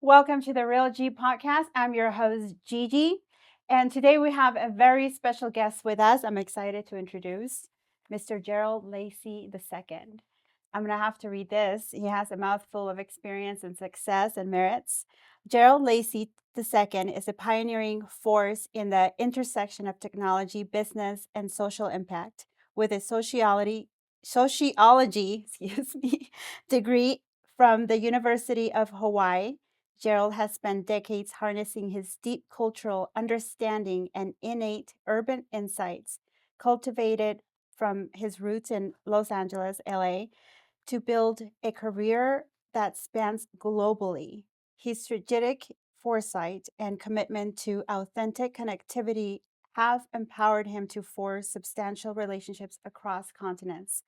Welcome to the Real G podcast. I'm your host, Gigi. And today we have a very special guest with us. I'm excited to introduce Mr. Gerald Lacey II. I'm going to have to read this. He has a mouthful of experience and success and merits. Gerald Lacey II is a pioneering force in the intersection of technology, business, and social impact with a sociology degree from the University of Hawaii. Gerald has spent decades harnessing his deep cultural understanding and innate urban insights cultivated from his roots in Los Angeles, LA, to build a career that spans globally. His strategic foresight and commitment to authentic connectivity have empowered him to forge substantial relationships across continents.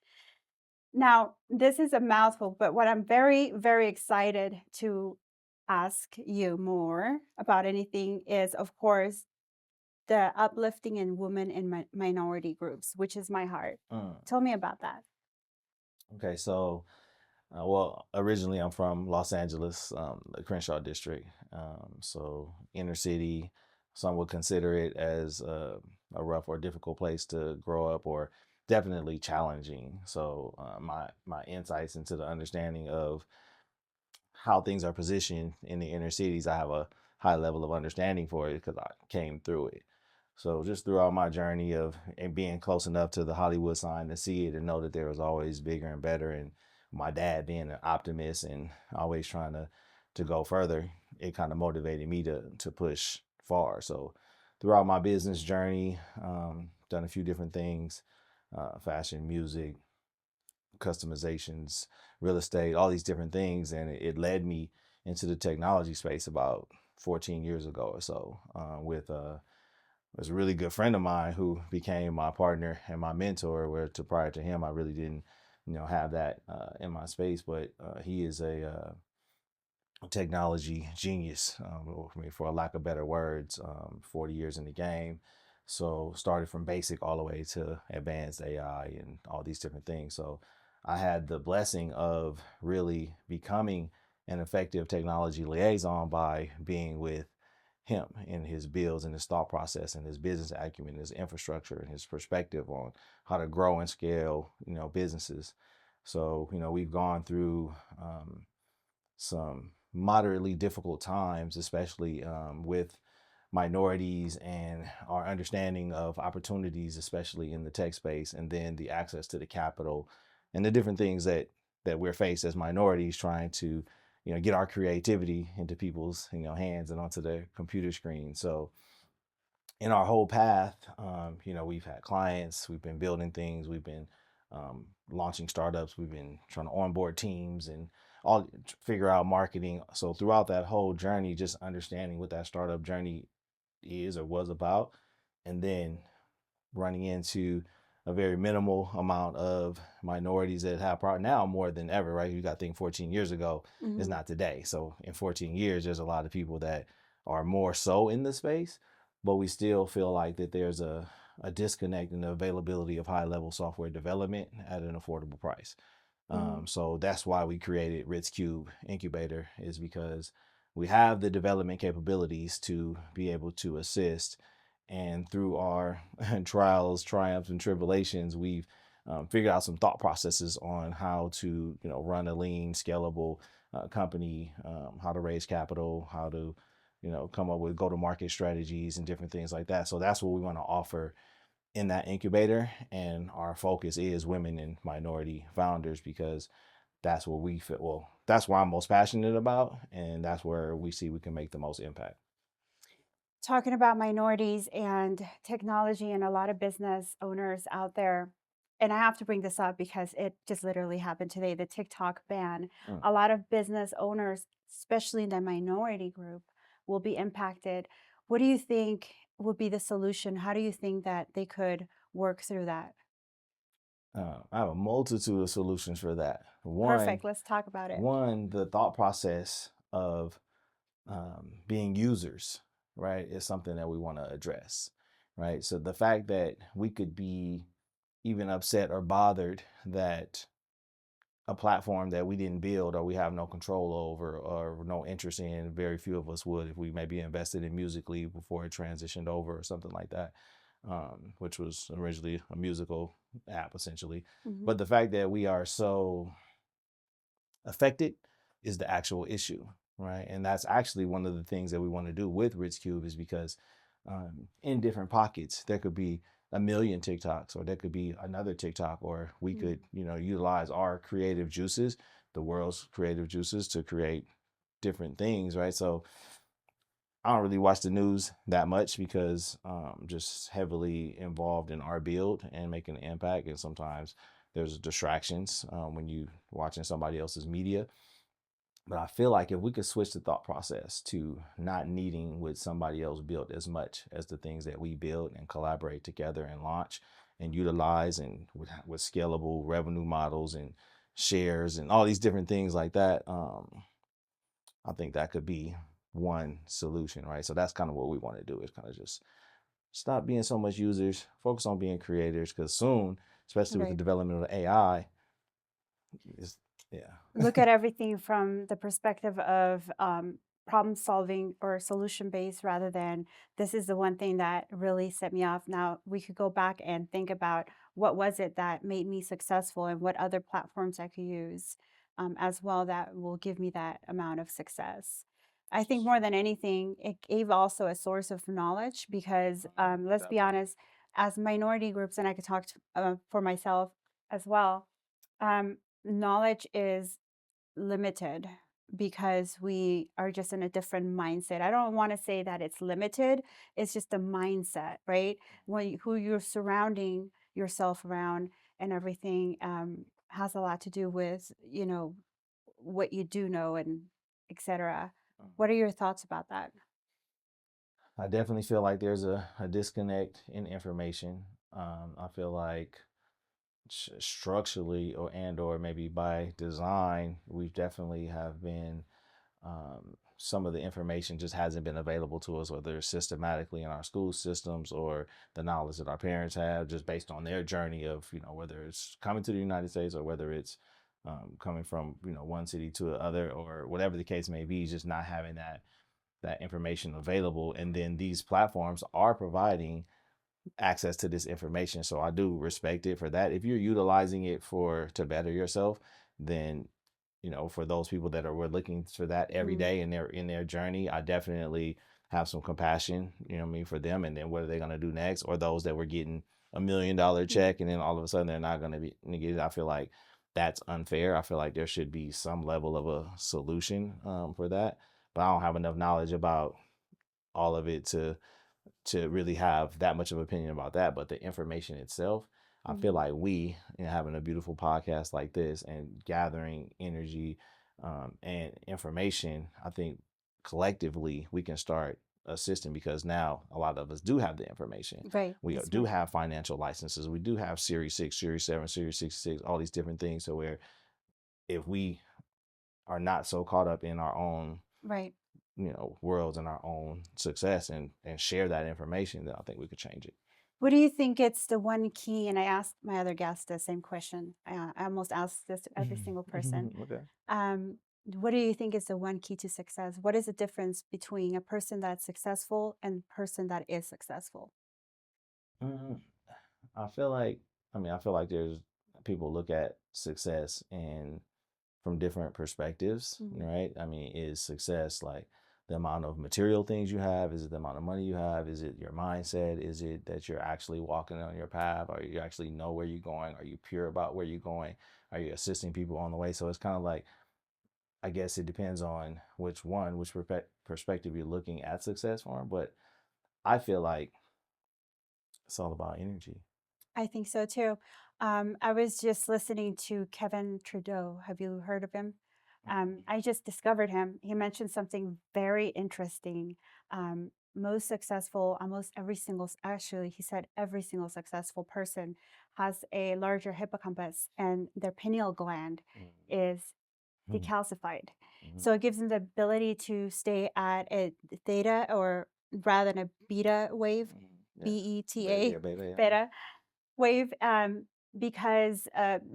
Now, this is a mouthful, but what I'm very, very excited to ask you more about anything is, of course, the uplifting in women and minority groups, which is my heart. Mm. Tell me about that. Okay, so originally I'm from Los Angeles, the Crenshaw district. So inner city, some would consider it as a rough or difficult place to grow up, or definitely challenging. So my insights into the understanding of how things are positioned in the inner cities, I have a high level of understanding for it because I came through it. So just throughout my journey of and being close enough to the Hollywood sign to see it and know that there was always bigger and better, and my dad being an optimist and always trying to go further, it kind of motivated me to push far. So throughout my business journey, done a few different things, fashion, music, customizations, real estate, all these different things. And it led me into the technology space about 14 years ago or so with was a really good friend of mine who became my partner and my mentor, where to prior to him, I really didn't, have that in my space, but he is a technology genius, for a lack of better words, 40 years in the game. So started from basic all the way to advanced AI and all these different things. So I had the blessing of really becoming an effective technology liaison by being with him and his builds and his thought process and his business acumen, his infrastructure and his perspective on how to grow and scale, businesses. So, we've gone through some moderately difficult times, especially with minorities and our understanding of opportunities, especially in the tech space, and then the access to the capital and the different things that we're faced as minorities trying to, get our creativity into people's, hands and onto their computer screen. So in our whole path, we've had clients, we've been building things, we've been launching startups, we've been trying to onboard teams and all figure out marketing. So throughout that whole journey, just understanding what that startup journey is or was about, and then running into a very minimal amount of minorities that have part now more than ever, right? You got to think 14 years ago is Mhm. not today. So in 14 years, there's a lot of people that are more so in the space, but we still feel like that there's a disconnect in the availability of high level software development at an affordable price. Mhm. So that's why we created Ritz Cube Incubator, is because we have the development capabilities to be able to assist. And through our trials, triumphs, and tribulations, we've figured out some thought processes on how to, run a lean, scalable company, how to raise capital, how to, come up with go-to-market strategies and different things like that. So that's what we want to offer in that incubator. And our focus is women and minority founders, because that's what we feel. Well, that's what I'm most passionate about. And that's where we see we can make the most impact. Talking about minorities and technology and a lot of business owners out there. And I have to bring this up because it just literally happened today, the TikTok ban. Mm. A lot of business owners, especially in the minority group, will be impacted. What do you think would be the solution? How do you think that they could work through that? I have a multitude of solutions for that. Perfect. Let's talk about it. The thought process of being users, right, is something that we want to address, right? So the fact that we could be even upset or bothered that a platform that we didn't build or we have no control over or no interest in. Very few of us would if we maybe invested in Musically before it transitioned over or something like that, which was originally a musical app essentially. Mhm. But the fact that we are so affected is the actual issue, right? And that's actually one of the things that we want to do with Rich Cube is because in different pockets there could be a million TikToks, or there could be another TikTok, or we Mm. could, utilize our creative juices, the world's creative juices, to create different things, right? So I don't really watch the news that much because just heavily involved in our build and making an impact. And sometimes there's distractions when you watching somebody else's media. But I feel like if we could switch the thought process to not needing what somebody else built as much as the things that we build, and collaborate together and launch and utilize, and with scalable revenue models and shares and all these different things like that, I think that could be one solution, right? So that's kind of what we want to do, is kind of just stop being so much users, focus on being creators, because soon, especially with the Right. development of AI, is yeah. Look at everything from the perspective of problem solving or solution based rather than this is the one thing that really set me off. Now we could go back and think about what was it that made me successful and what other platforms I could use as well that will give me that amount of success. I think more than anything, it gave also a source of knowledge because let's be Definitely. honest, as minority groups, and I could talk for myself as well, knowledge is limited because we are just in a different mindset. I don't want to say that it's limited, it's just a mindset, right? Who you're surrounding yourself around and everything has a lot to do with, what you do know and etc. What are your thoughts about that? I definitely feel like there's a disconnect in information. I feel like structurally, or maybe by design, we definitely have been, some of the information just hasn't been available to us, whether it's systematically in our school systems or the knowledge that our parents have, just based on their journey of, whether it's coming to the United States, or whether it's coming from, one city to the other, or whatever the case may be, just not having that information available. And then these platforms are providing access to this information. So I do respect it for that. If you're utilizing it for to better yourself, then, for those people that were looking for that every Mm, day in their journey, I definitely have some compassion, what I mean, for them. And then what are they gonna do next? Or those that were getting $1 million mm, check and then all of a sudden they're not gonna be get it. I feel like that's unfair. I feel like there should be some level of a solution for that. But I don't have enough knowledge about all of it to really have that much of an opinion about that. But the information itself, I feel mhm. like we, having a beautiful podcast like this and gathering energy and information, I think collectively we can start assisting, because now a lot of us do have the information. Right, We that's do right. have financial licenses. We do have Series 6, Series 7, Series 66, all these different things. So where if we are not so caught up in our own, Right. worlds and our own success, and share that information, then I think we could change it. What do you think it's the one key? And I asked my other guest the same question. I almost ask this to every single person. Okay. What do you think is the one key to success? What is the difference between a person that's successful and a person that is successful? Mm, I feel like, I feel like there's people look at success and from different perspectives, Mhm. right? Is success like the amount of material things you have? Is it the amount of money you have? Is it your mindset? Is it that you're actually walking on your path? Or you actually know where you're going? Are you pure about where you're going? Are you assisting people on the way? So it's kind of like, I guess it depends on which perspective you're looking at success from. But I feel like it's all about energy. I think so too. I was just listening to Kevin Trudeau. Have you heard of him? I just discovered him. He mentioned something very interesting. Most successful, almost every single, actually, he said every single successful person has a larger hippocampus and their pineal gland is Mhm. decalcified. Mhm. So it gives them the ability to stay at a theta or rather than a beta wave, Mhm. Yeah. B E T Baby, A, yeah, baby. Yeah. beta wave, because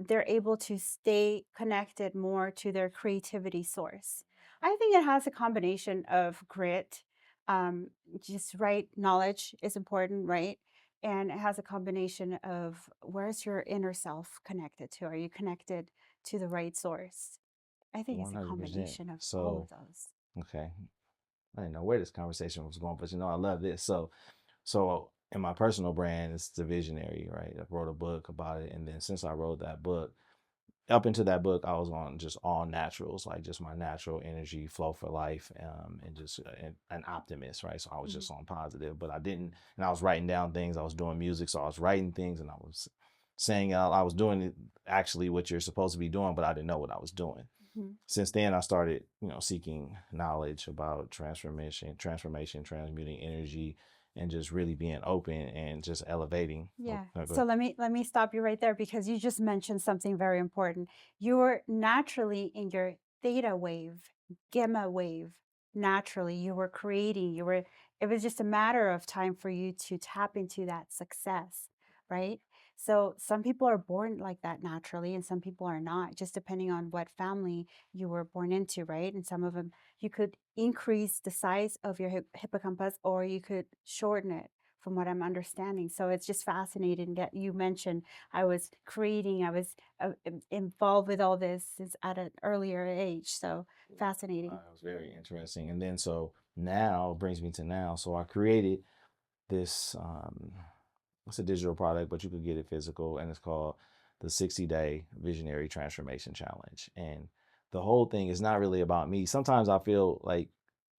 they're able to stay connected more to their creativity source. I think it has a combination of grit, um, just right knowledge is important, right? And it has a combination of where's your inner self connected to? Are you connected to the right source? I think it's a 100%. combination of all of So, those. okay. I didn't know where this conversation was going, but I love this. So in my personal brand, it's the visionary, right? I wrote a book about it. And then since I wrote that book, up into that book, I was on just all naturals, like just my natural energy flow for life, and just an optimist, right? So I was Mhm. just on positive, but I didn't, and I was writing down things. I was doing music, so I was writing things, and I was saying out, I was doing it actually what you're supposed to be doing, but I didn't know what I was doing. Mhm. Since then, I started, seeking knowledge about transformation, transmuting energy, and just really being open and just elevating. Oh, Yeah. no, go So ahead. let me stop you right there because you just mentioned something very important. You're naturally in your theta wave, gamma wave. Naturally, you were creating, it was just a matter of time for you to tap into that success, right? So some people are born like that naturally and some people are not, just depending on what family you were born into, right? And some of them you could increase the size of your hippocampus or you could shorten it from what I'm understanding. So it's just fascinating that you mentioned I was creating, I was involved with all this since at an earlier age. So fascinating. It was very interesting. And then so now brings me to now. So I created this it's a digital product, but you could get it physical, and it's called the 60-day Visionary Transformation Challenge. And the whole thing is not really about me. Sometimes I feel like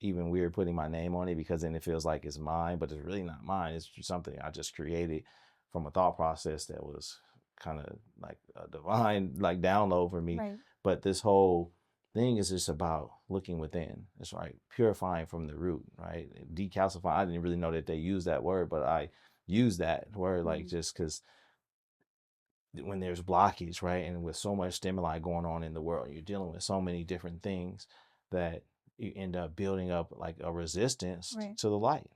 even weird putting my name on it because then it feels like it's mine, but it's really not mine. It's just something I just created from a thought process that was kind of like a divine like download for me. Right. But this whole thing is just about looking within. It's like purifying from the root, right? Decalcifying. I didn't really know that they used that word, but I use that word like Mm. just because when there's blockage, right? And with so much stimuli going on in the world, you're dealing with so many different things that you end up building up like a resistance Right. to the light.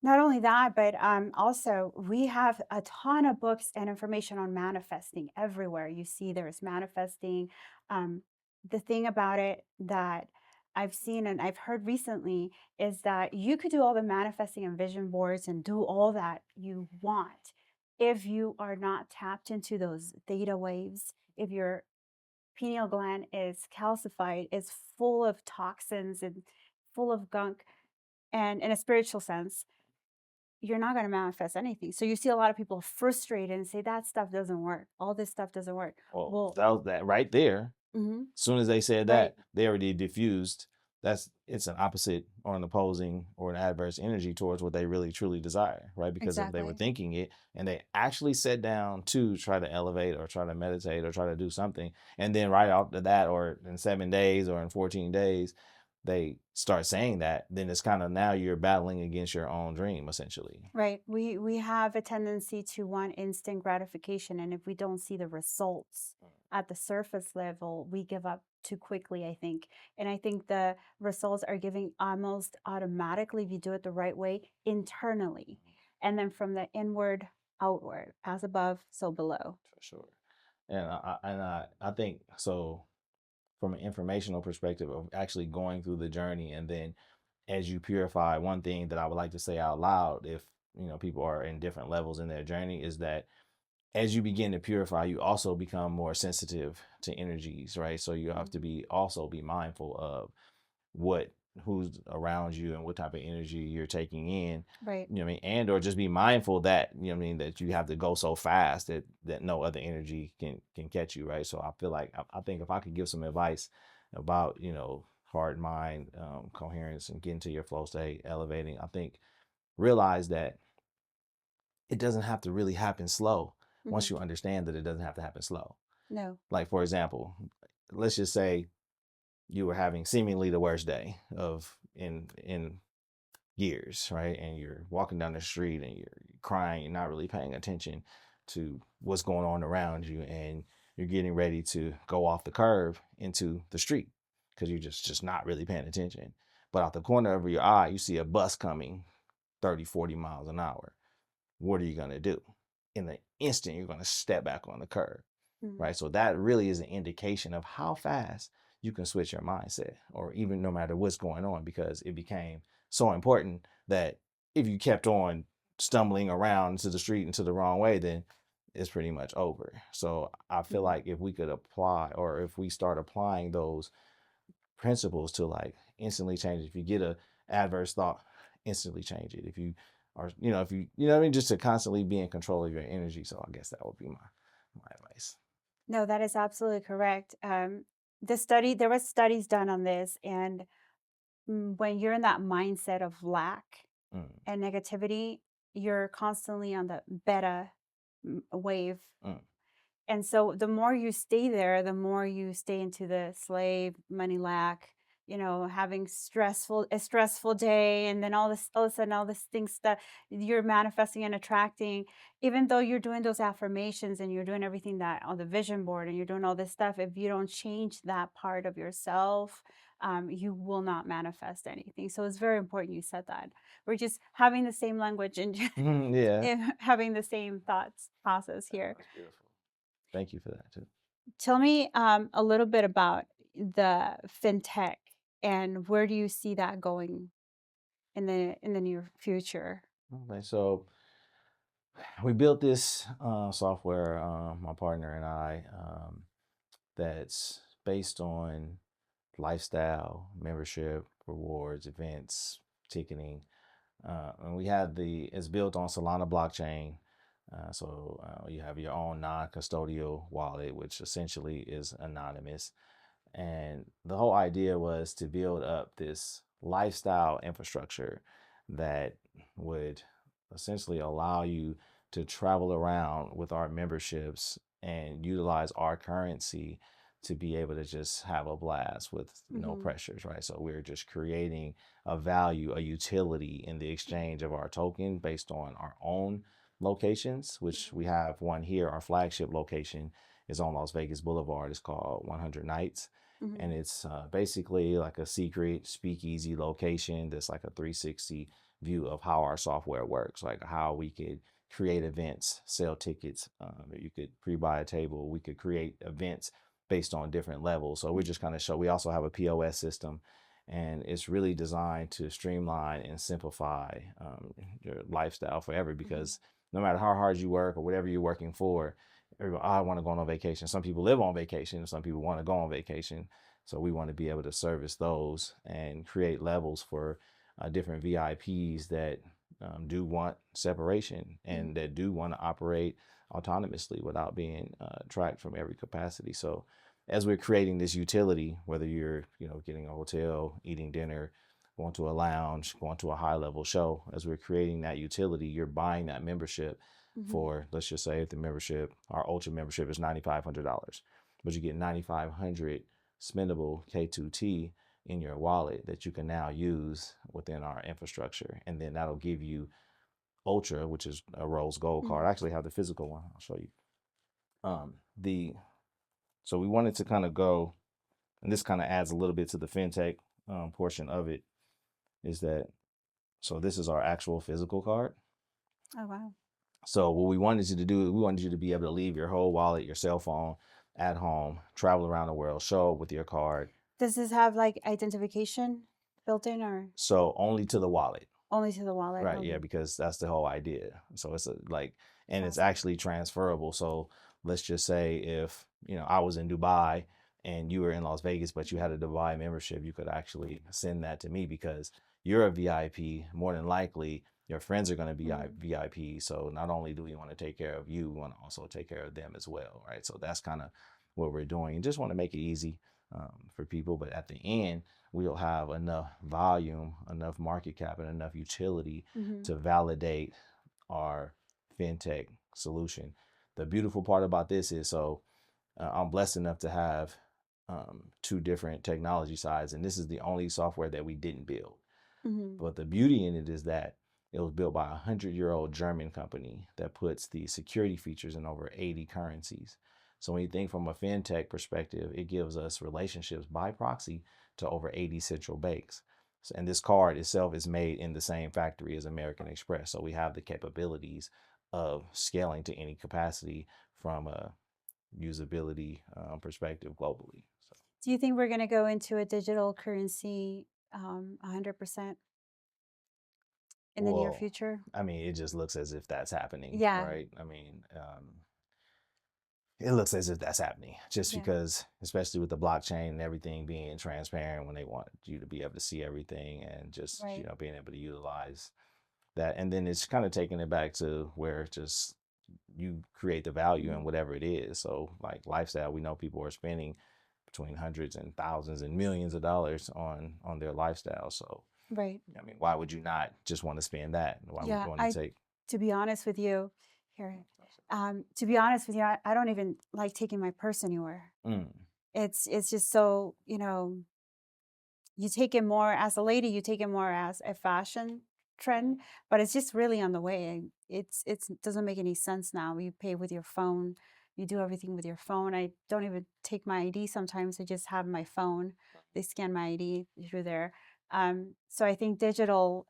Not only that, but also we have a ton of books and information on manifesting everywhere. You see, there's manifesting. Um, the thing about it that I've seen and I've heard recently is that you could do all the manifesting and vision boards and do all that you want if you are not tapped into those theta waves. If your pineal gland is calcified, is full of toxins and full of gunk, and in a spiritual sense you're not gonna manifest anything. So you see a lot of people frustrated and say, "That stuff doesn't work. All this stuff doesn't work." Well, Well, that right there. mhm, As soon as they said right, that, they already diffused. It's an opposite or an opposing or an adverse energy towards what they really truly desire, right? Because if they were exactly, thinking it and they actually sat down to try to elevate or try to meditate or try to do something, and then right after that, or in 7 days or in 14 days, they start saying that, then it's kind of now you're battling against your own dream, essentially. right. We have a tendency to want instant gratification, and if we don't see the results at the surface level, we give up too quickly, I think. And I think the results are giving almost automatically if you do it the right way internally, and then from the inward outward, as above, so below. For sure. And I think so from an informational perspective of actually going through the journey, and then as you purify, one thing that I would like to say out loud, if people are in different levels in their journey, is that as you begin to purify, you also become more sensitive to energies, right? So you have Mhm. to be mindful of what who's around you and what type of energy you're taking in. Right. What I mean? And or just be mindful that, what I mean, that you have to go so fast that no other energy can catch you, right? So I feel like I think if I could give some advice about, heart, mind, coherence, and getting to your flow state, elevating, I think realize that it doesn't have to really happen slow once Mhm. you understand that it doesn't have to happen slow. No. Like, for example, let's just say you were having seemingly the worst day of in years, right? And you're walking down the street and you're crying, you're not really paying attention to what's going on around you, and you're getting ready to go off the curb into the street because you're just not really paying attention. But out the corner of your eye, you see a bus coming 30, 40 miles an hour. What are you going to do? in the instant you're going to step back on the curb, Mhm. right? So that really is an indication of how fast you can switch your mindset, or even no matter what's going on, because it became so important that if you kept on stumbling around to the street into the wrong way, then it's pretty much over. So I feel Mhm. like if we could apply, or if we start applying those principles to like instantly change it. If you get a adverse thought, instantly change it. If you are, if you know what I mean, just to constantly be in control of your energy. So I guess that would be my advice. No, that is absolutely correct. There was studies done on this, and when you're in that mindset of lack Mm, and negativity, you're constantly on the beta wave. mm, And so the more you stay there, the more you stay into the slave, money lack, having a stressful day, and then all of a sudden all these things that you're manifesting and attracting, even though you're doing those affirmations and you're doing everything that on the vision board and you're doing all this stuff, if you don't change that part of yourself, you will not manifest anything. So it's very important you said that. We're just having the same language and yeah. having the same thoughts process Oh, here. that's beautiful. Thank you for that too. Tell me a little bit about the fintech and where do you see that going in the near future? Okay, so we built this software, my partner and I, that's based on lifestyle, membership, rewards, events, ticketing. And we have it's built on Solana blockchain. So you have your own non-custodial wallet, which essentially is anonymous. And the whole idea was to build up this lifestyle infrastructure that would essentially allow you to travel around with our memberships and utilize our currency to be able to just have a blast with no Mhm, pressures, right? So we're just creating a value, a utility in the exchange of our token based on our own locations, which we mhm, have one here. Our flagship location is on Las Vegas Boulevard. It's called 100 Nights, and mhm, it's basically like a secret speakeasy location that's like a 360 view of how our software works, like how we could create events, sell tickets. You could pre-buy a table. We could create events based on different levels. So we're just mhm, kind of show. We also have a POS system, and it's really designed to streamline and simplify your lifestyle forever. mhm, Because no matter how hard you work or whatever you're working for, I want to go on vacation. Some people live on vacation. Some people want to go on vacation. So we want to be able to service those and create levels for different VIPs that do want separation mhm, and that do want to operate autonomously without being tracked from every capacity. So as we're creating this utility, whether you're getting a hotel, eating dinner, going to a lounge, going to a high level show, as we're creating that utility, you're buying that membership mhm, for, let's just say, if the membership, our ultra membership is $9,500, but you get 9,500 spendable K2T in your wallet that you can now use within our infrastructure. And then that'll give you Ultra, which is a rose gold card. mhm, I actually have the physical one. I'll show you. The So we wanted to kind of go, and this kind of adds a little bit to the fintech portion of it, is that so this is our actual physical card. oh, wow. So what we wanted you to do, we wanted you to be able to leave your whole wallet, your cell phone at home, travel around the world, show up with your card. Does this have, like, identification built in or So only to the wallet. only to the wallet? Right, yeah, Okay, because that's the whole idea. So it's and it's awesome. actually transferable. So let's just say if, I was in Dubai and you were in Las Vegas, but you Mhm, had a Dubai membership, you could actually send that to me because you're a VIP. More than likely, your friends are going to be mhm, VIP. So not only do we want to take care of you, we want to also take care of them as well, right? So that's kind of what we're doing. And just want to make it easy for people. But at the end, we'll have enough volume, enough market cap, and enough utility mhm, to validate our fintech solution. The beautiful part about this is I'm blessed enough to have two different technology sides, and this is the only software that we didn't build. mhm, But the beauty in it is that it was built by a 100-year-old German company that puts the security features in over 80 currencies. So when you think from a fintech perspective, it gives us relationships by proxy to over 80 central banks. And this card itself is made in the same factory as American Express. So we have the capabilities of scaling to any capacity from a usability perspective globally. So, Do you think we're gonna go into a digital currency, 100% in the near well, future? I mean, it just looks as if that's happening, Yeah, right? I mean, it looks as if that's happening just yeah, because, especially with the blockchain and everything being transparent, when they want you to be able to see everything and just, right. being able to utilize that. And then it's kind of taking it back to where just you create the value in Mhm. whatever it is. So, like lifestyle, we know people are spending between hundreds and thousands and millions of dollars on their lifestyle. So, Right. I mean, why would you not just want to spend that? Why would Yeah, you want I to take? to be honest with you here, to be honest with you, I don't even like taking my purse anywhere. Mm, It's just so, you take it more as a lady, you take it more as a fashion trend, but it's just really on the way. It's doesn't make any sense now. You pay with your phone, you do everything with your phone. I don't even take my ID sometimes. I just have my phone. They scan my ID through there. So I think digital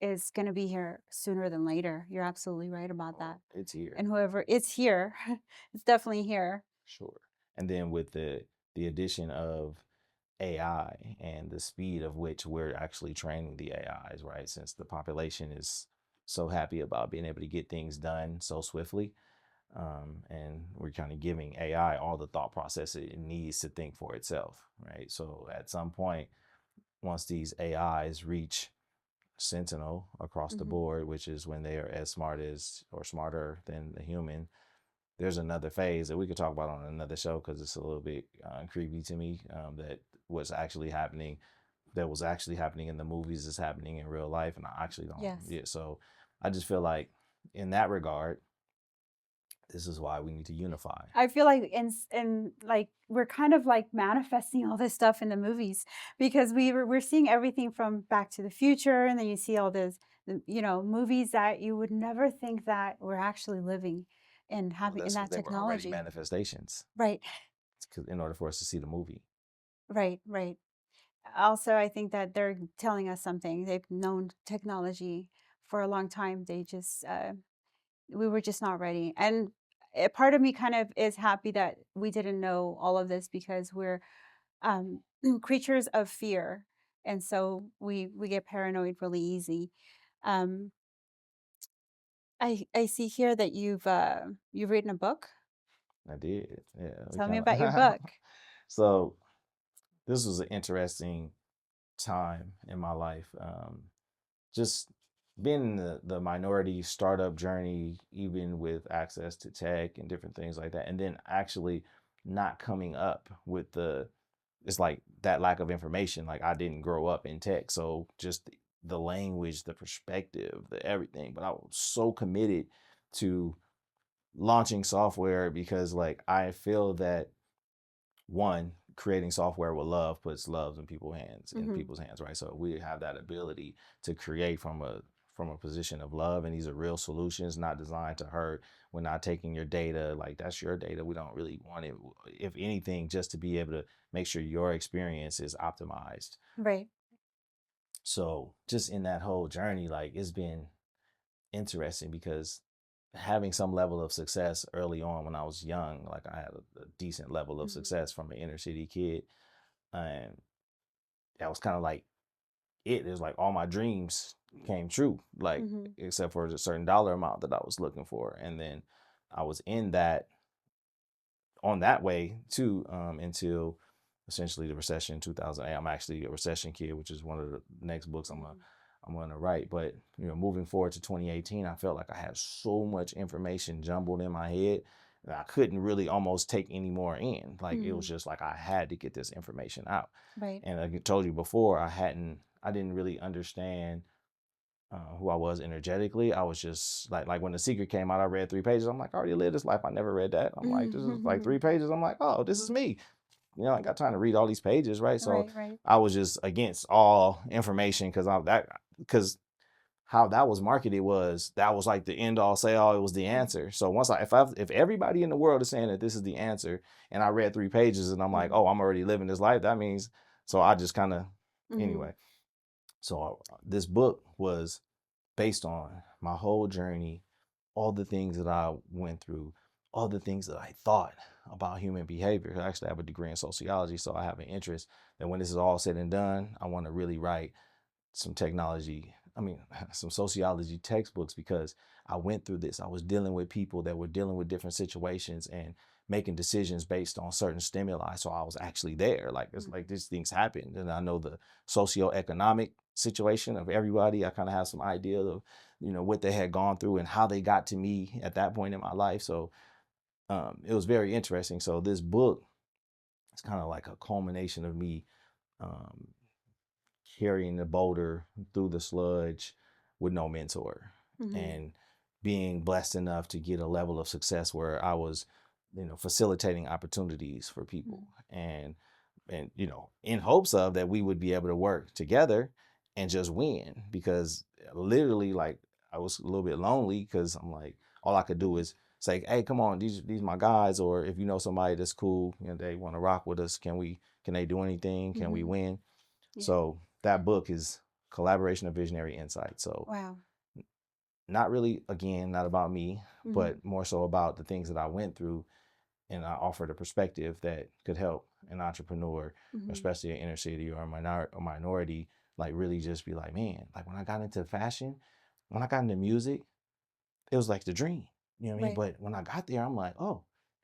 is going to be here sooner than later. You're absolutely right about oh, that. it's here. And whoever it's here, it's definitely here. Sure. And then with the addition of AI and the speed of which we're actually training the AIs, right? Since the population is so happy about being able to get things done so swiftly, and we're kind of giving AI all the thought process it needs to think for itself, right? So at some point, once these AIs reach Sentinel across the Hmm. board, which is when they are as smart as or smarter than the human, there's another phase that we could talk about on another show because it's a little bit creepy to me, that what's actually happening that was actually happening in the movies is happening in real life, and I actually don't. Yes. Yeah, so I just feel like in that regard, this is why we need to unify. I feel like in like we're kind of like manifesting all this stuff in the movies because we're seeing everything from Back to the Future, and then you see all this, movies that you would never think that we're actually living and Well, having in that's because that they were already technology. manifestations. Right, Because in order for us to see the movie, right, right. Also, I think that they're telling us something. They've known technology for a long time. We were just not ready. And a part of me kind of is happy that we didn't know all of this because we're um, creatures of fear, and so we get paranoid really easy. Um, I see here that you've written a book. I did. Yeah, we Tell me kind about your of. book. So this was an interesting time in my life. Just being in the minority startup journey, even with access to tech and different things like that, and then actually not coming up with it's like that lack of information. Like I didn't grow up in tech, so just the language, the perspective, the everything. But I was so committed to launching software because like I feel that one, creating software with love puts love in Hmm. people's hands, right? So we have that ability to create from a position of love, and these are real solutions not designed to hurt. We're not taking your data, like that's your data, we don't really want it. If anything, just to be able to make sure your experience is optimized. Right. So just in that whole journey, like it's been interesting because having some level of success early on when I was young, like I had a decent level of Hmm. success from an inner city kid, and that was kind of like it was like all my dreams came true, like Hmm. except for a certain dollar amount that I was looking for. And then I was in that on that way too, until essentially the recession in 2008. I'm actually a recession kid, which is one of the next books Hmm. I'm gonna write. But moving forward to 2018, I felt like I had so much information jumbled in my head that I couldn't really almost take any more in. Like it was Hmm. just like I had to get this information out. Right. And like I told you before, I didn't really understand who I was energetically. I was just like when The Secret came out, I read 3 pages. I'm like, I already lived this life. I never read that. I'm like, this is like 3 pages. I'm like, oh, this is me. I got time to read all these pages, right? So Right. Right. I was just against all information because how that was marketed was that was like the end all say all. It was the Right. answer. So if everybody in the world is saying that this is the answer, and I read 3 pages and I'm like, Hmm. oh, I'm already living this life. That means so I just kind of Hmm. anyway. So this book was based on my whole journey all the things that I went through, all the things that I thought about human behavior. I actually have a degree in sociology, so I have an interest that when this is all said and done, I want to really write some technology, I mean, some sociology textbooks because I went through this. I was dealing with people that were dealing with different situations and making decisions based on certain stimuli. So I was actually there. Like it's Mm. like these things happened. And I know the socioeconomic situation of everybody. I kind of have some idea of, what they had gone through and how they got to me at that point in my life. So it was very interesting. So this book is kind of like a culmination of me um, carrying the boulder through the sludge with no mentor Mhm. and being blessed enough to get a level of success where I was, facilitating opportunities for people Mhm. and in hopes of that we would be able to work together and just win because literally like I was a little bit lonely because I'm like all I could do is say, hey, come on, these my guys, or if you know somebody that's cool and they want to rock with us, can they do anything, can we Mhm. win? Yeah. So that book is Collaboration of Visionary Insight. So Wow. not really, again, not about me, Mhm. but more so about the things that I went through. And I offered a perspective that could help an entrepreneur, Mhm. especially an inner city or a minority, like really just be like, man, like when I got into fashion, when I got into music, it was like the dream. You know what I mean? Right. But when I got there, I'm like, oh,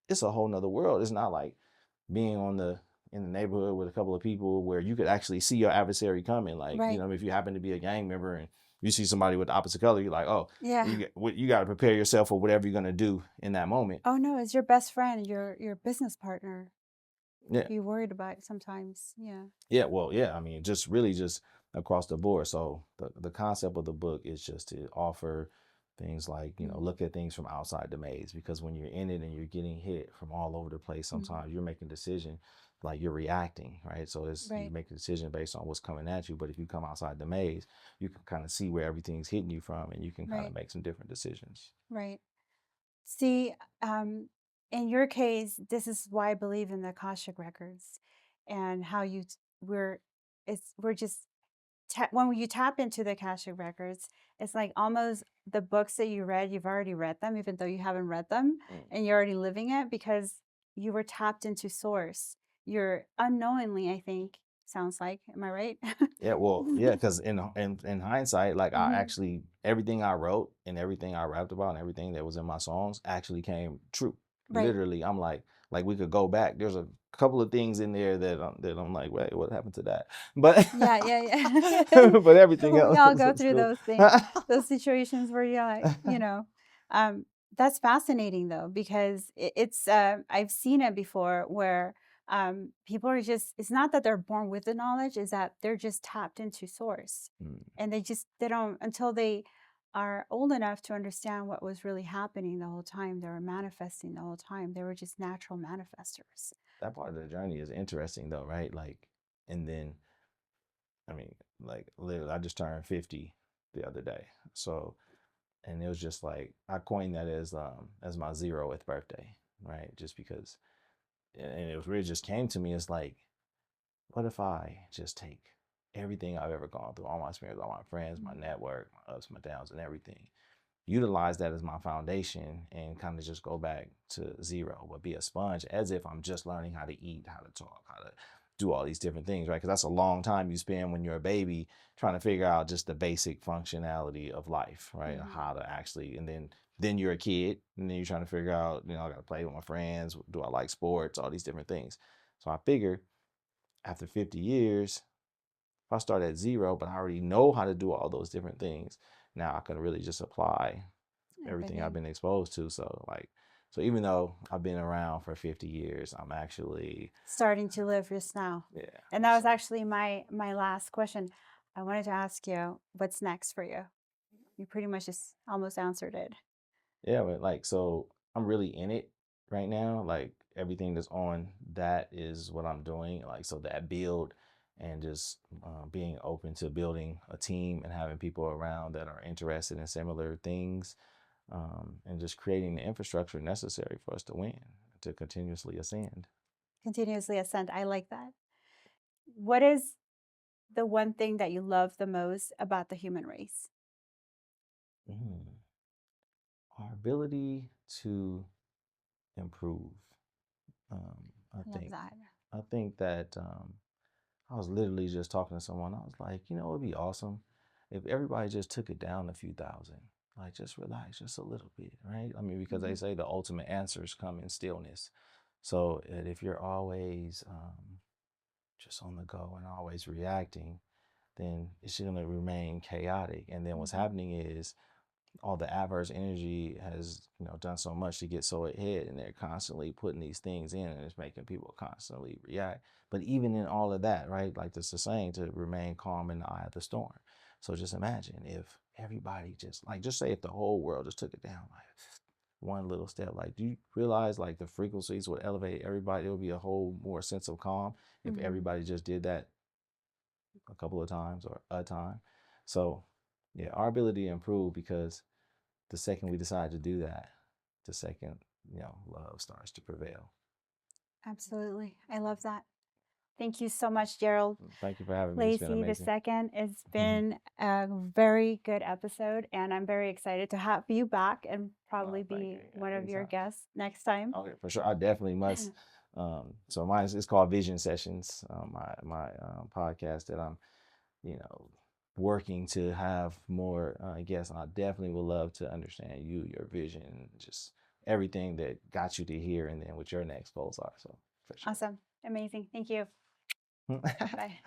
it's a whole nother world. It's not like being in the neighborhood with a couple of people where you could actually see your adversary coming. Like, Right. if you happen to be a gang member and you see somebody with the opposite color, you're like, oh, Yeah. you got to prepare yourself for whatever you're gonna do in that moment. Oh, no, it's your best friend, your business partner. Yeah. Be worried about sometimes. Yeah. Yeah, well, yeah. I mean, just really just across the board. So the concept of the book is just to offer things like, Mhm. look at things from outside the maze because when you're in it and you're getting hit from all over the place, Mhm. sometimes you're making a decision like you're reacting, right? So it's you Right. make a decision based on what's coming at you. But if you come outside the maze, you can kind of see where everything's hitting you from and you can kind of Right. make some different decisions. Right. See, in your case, this is why I believe in the Akashic records and how we're we're just when you tap into the Akashic records, it's like almost the books that you read, you've already read them, even though you haven't read them, Mm. and you're already living it because you were tapped into source. You're unknowingly, I think, sounds like. Am I right? Yeah, well, yeah, because in hindsight, like I Hmm. actually everything I wrote and everything I rapped about and everything that was in my songs actually came true. Right. Literally, I'm like we could go back. There's a couple of things in there that I'm like, wait, what happened to that? But Yeah, yeah, yeah. but everything We else all go was through cool. those things, those situations where you're like, um, that's fascinating though, because I've seen it before where people are just, it's not that they're born with the knowledge, is that they're just tapped into source. Mm, And they don't, until they are old enough to understand what was really happening the whole time, they were manifesting the whole time. They were just natural manifestors. that part of the journey is interesting though, right? Like, and then I mean, like literally, I just turned 50 the other day, so and it was just like I coined that as my 0th birthday, right? Just because, and it was really just came to me as like, what if I just take everything I've ever gone through, all my experience, all my friends, my Mhm. network, my ups, my downs, and everything, utilize that as my foundation and kind of just go back to zero, but be a sponge as if I'm just learning how to eat, how to talk, how to do all these different things, right? Because that's a long time you spend when you're a baby trying to figure out just the basic functionality of life, right? Mhm. How to actually, and then you're a kid, and then you're trying to figure out, I got to play with my friends. Do I like sports? All these different things. So I figure after 50 years, if I start at zero, but I already know how to do all those different things, now I can really just apply everything I've Everything. been exposed to. So even though I've been around for 50 years, I'm actually, Starting to live just now. yeah. And that was So actually my last question. I wanted to ask you, what's next for you? You pretty much just almost answered it. yeah, but like, so I'm really in it right now. Like everything that's on that is what I'm doing. Like, so that build and just being open to building a team and having people around that are interested in similar things and just creating the infrastructure necessary for us to win, to continuously ascend. Continuously ascend. I like that. What is the one thing that you love the most about the human race? Mm. Our ability to improve. Um, I I love think that. I think that I was literally just talking to someone. I was like, it'd be awesome if everybody just took it down a few thousand. Like, just relax just a little bit, right? I mean, because they Mhm. say the ultimate answers come in stillness. So if you're always just on the go and always reacting, then it's going to remain chaotic. And then what's Mhm. happening is all the adverse energy has done so much to get so ahead, and they're constantly putting these things in, and it's making people constantly react. But even in all of that, right, like this is saying, to remain calm in the eye of the storm. So just imagine if everybody just say if the whole world just took it down like one little step. Like, do you realize like the frequencies would elevate everybody? It would be a whole more sense of calm if Mhm. everybody just did that a couple of times or a time. So yeah, our ability to improve, because the second we decide to do that, the second, love starts to prevail. Absolutely. I love that. Thank you so much, Gerald Thank you for having me. It's been Lacey the amazing. second. It's been a very good episode, and I'm very excited to have you back and probably Thank you. be one of your Anytime. guests next time. Okay, for sure. I definitely must. So mine is called Vision Sessions. My podcast that I'm, you know, working to have more guests. I definitely would love to understand you, your vision, just everything that got you to here, and then what your next goals are. So for sure. Awesome. Amazing. Thank you. Bye.